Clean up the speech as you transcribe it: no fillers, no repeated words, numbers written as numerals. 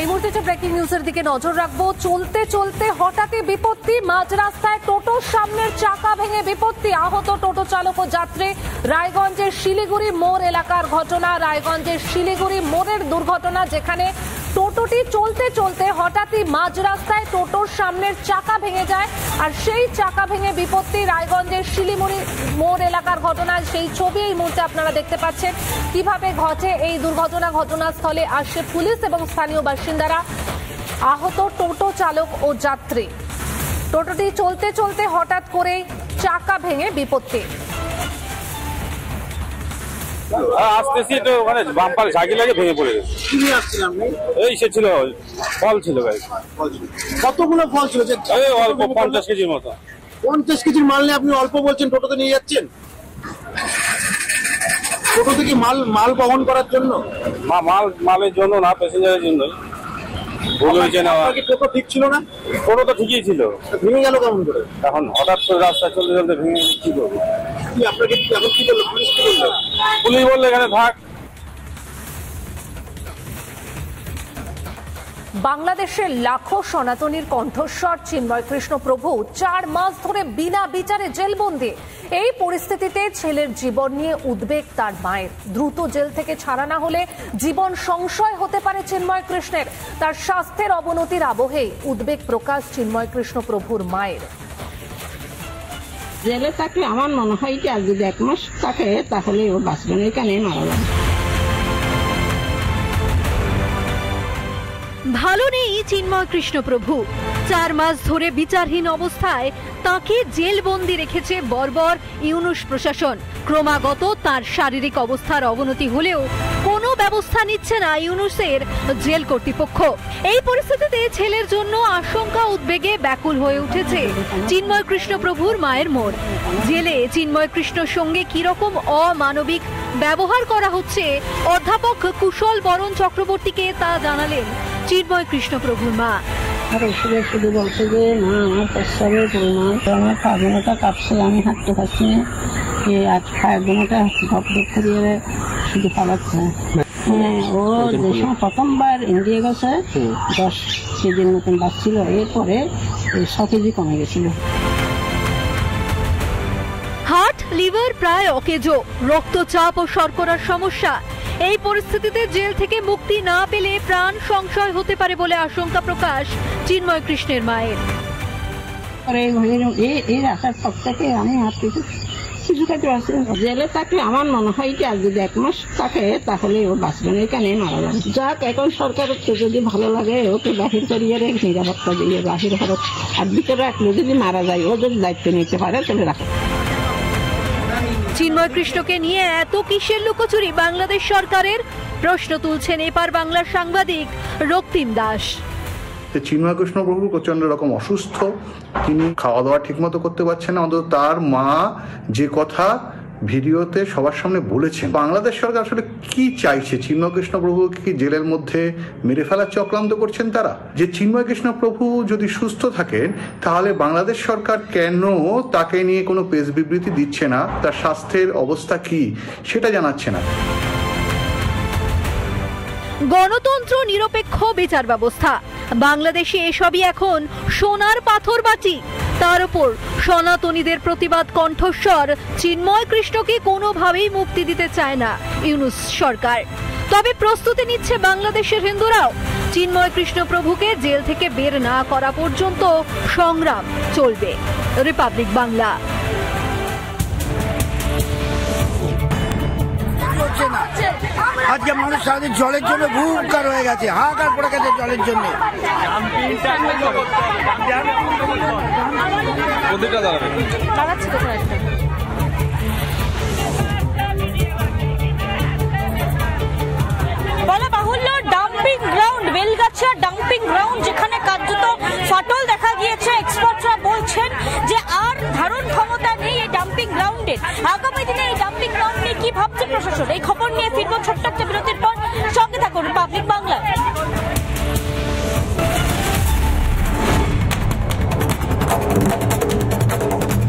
এই মুহূর্তে ব্রেকিং নিউজের দিকে নজর রাখবো। চলতে চলতে হঠাৎই বিপত্তি, মাঝ রাস্তায় টোটোর সামনের চাকা ভেঙে বিপত্তি, আহত টোটো চালক ও যাত্রী। রায়গঞ্জের শিলিগুড়ি মোড় এলাকার ঘটনা, রায়গঞ্জের শিলিগুড়ি মোড়ের দুর্ঘটনা, যেখানে টোটোটি চলতে চলতে হঠাৎই মাঝ রাস্তায় টোটোর সামনের চাকা ভেঙে যায়, আর সেই চাকা ভেঙে বিপত্তি। রায়গঞ্জের শিলিগুড়ি মোড় এলাকার ঘটনা, সেই ছবি এই মুহূর্তে আপনারা দেখতে পাচ্ছেন। কিভাবে ঘটে এই দুর্ঘটনা, ঘটনাস্থলে আসে পুলিশ এবং স্থানীয় বাসিন্দারা। আহত টোটো চালক ও যাত্রী। টোটোটি চলতে চলতে হঠাৎ করে চাকা ভেঙে বিপত্তি। আসতেছি তো মানে বাম্পার ঝাঁকি লাগে ভেঙে পড়ে গেছে। এই সে ছিল ফল ছিল ভাই। কতগুলো ফল ছিল? এই অল্প 50 কেজির মতো। 50 কেজির মাল নিয়ে আপনি অল্প বলছেন, টোটোতে নিয়ে যাচ্ছেন? টোটো থেকে মাল বহন করার জন্য? মালের জন্য না, প্যাসেঞ্জারের জন্য। টোটো ঠিক ছিল না? টোটো তো ঠিকই ছিল, ভেঙে গেল কেমন করে? এখন হঠাৎ করে রাস্তা চলতে চলতে ভেঙে কি করবো? আপনাকে এখন কি বললো পুলিশ? কি বললো? পুলিশ বললো এখানে থাক। বাংলাদেশের লাখো সনাতনীর কণ্ঠস্বর চিন্ময় কৃষ্ণ প্রভু 4 মাস ধরে বিনা বিচারে জেলবন্দি। এই পরিস্থিতিতে ছেলের জীবন নিয়ে উদ্বেগ তার মায়ের। দ্রুত জেল থেকে ছাড়া না হলে জীবন সংশয় হতে পারে চিন্ময় কৃষ্ণের। তার স্বাস্থ্যের অবনতির আবহেই উদ্বেগ প্রকাশ চিন্ময় কৃষ্ণ প্রভুর মায়ের। জেলে থাকলে আমার মনে হয় যে আর যদি 1 মাস থাকে তাহলে ও বাঁচবে না, এখানে মারা যাবে। ভালো নেই চিন্ময় কৃষ্ণ প্রভু। 4 মাস ধরে বিচারহীন অবস্থায় তাকে জেলবন্দি রেখেছে বর্বর ইউনূস প্রশাসন। ক্রমাগত তার শারীরিক অবস্থার অবনতি হলেও কোনো ব্যবস্থা নিচ্ছে না ইউনূসের জেল কর্তৃপক্ষ। এই পরিস্থিতিতে ছেলের জন্য আশঙ্কা উদ্বেগে ব্যাকুল হয়ে উঠেছে চিন্ময় কৃষ্ণ প্রভুর মায়ের মন। জেলে চিন্ময় কৃষ্ণর সঙ্গে কিরকম অমানবিক ব্যবহার করা হচ্ছে অধ্যাপক কুশল বরণ চক্রবর্তীকে তা জানালেন চিন্ময় কৃষ্ণ প্রভুর মা। শুধু বলছে যে মা আমার প্রস্রাবের পরিমাণ, আমার পা কাঁপছে, আমি হাঁটতে পারছি না, আজ পায়ের জমাটা ধপ ধপ করিয়ে শুধু পালাচ্ছে। হ্যাঁ, ও যে সময় প্রথমবার ইন্ডিয়া গেছে 10 কেজির মতন বাঁচছিল, এরপরে 6 কেজি কমে গেছিল। হার্ট, লিভার প্রায় অকেজো, রক্তচাপ ও শর্করার সমস্যা। এই পরিস্থিতিতে জেল থেকে মুক্তি না পেলে প্রাণ সংশয় হতে পারে বলে আশঙ্কা প্রকাশ চিন্ময় কৃষ্ণের মায়ের। এর আসার পর থেকে আমি আর কিছু খাইতে পারছি না। জেলে থাকলে আমার মনে হয় যে আর যদি 1 মাস থাকে তাহলে ও বাঁচবে না, এখানে মারা যাবে। যাক, এখন সরকারের যদি ভালো লাগে ওকে বাহির করিয়ে নিরাপত্তা দিয়ে বাহির হবে, আর ভিতরে রাখলে যদি মারা যায় ও যদি দায়িত্ব নিতে পারে তাহলে রাখে। চিন্ময় কৃষ্ণকে নিয়ে এত কিসের লুকোচুরি বাংলাদেশ সরকারের? প্রশ্ন তুলছেন এপার বাংলার সাংবাদিক রক্তিম দাস। চিন্ময় কৃষ্ণ প্রভু প্রচন্ড রকম অসুস্থ, তিনি খাওয়া দাওয়া ঠিক মতো করতে পারছেন না। অন্তত তার মা যে কথা ভিডিওতে সবার সামনে বলেছেন, বাংলাদেশ সরকার আসলে কি চাইছে? চিন্ময় কৃষ্ণ প্রভুকে কি জেলের মধ্যে মেরে ফেলার চক্রান্ত করছেন তারা? যে চিন্ময় কৃষ্ণ প্রভু যদি সুস্থ থাকেন তাহলে বাংলাদেশ সরকার কেন তাকে নিয়ে কোনো প্রেস বিবৃতি দিচ্ছে না, তার স্বাস্থ্যের অবস্থা কি সেটা জানাচ্ছে না। গণতন্ত্র, নিরপেক্ষ বিচার ব্যবস্থা, বাংলাদেশে এসবই এখন সোনার পাথর বাটি। তার উপর সনাতনীদের প্রতিবাদ কণ্ঠস্বর চিন্ময় কৃষ্ণকে কোনোভাবেই মুক্তি দিতে চায় না ইউনূস সরকার। তবে প্রস্তুতি নিচ্ছে বাংলাদেশের হিন্দুরাও। চিন্ময় কৃষ্ণ প্রভুকে জেল থেকে বের না করা পর্যন্ত সংগ্রাম চলবে। রিপাবলিক বাংলা। আজকে মানুষ সারাদিন জলের জন্য ভূমিকার হয়ে গেছে, হাহাকার পড়ে গেছে জলের জন্য। বলা বাহুল্য, dumping ground, Belgachia dumping ground, যেখানে কার্যত ফাটল দেখা গিয়েছে। এক্সপার্টরা বলছেন যে আর ধারণ ক্ষমতা নেই এই ডাম্পিং গ্রাউন্ডের। আগামী দিনে এই ডাম্পিং গ্রাউন্ড নিয়ে কি ভাবছে প্রশাসন, এই খবর নিয়ে ফিরবো ছোট্ট একটা বিরতির পর। সঙ্গে থাকুন রিপাবলিক বাংলা।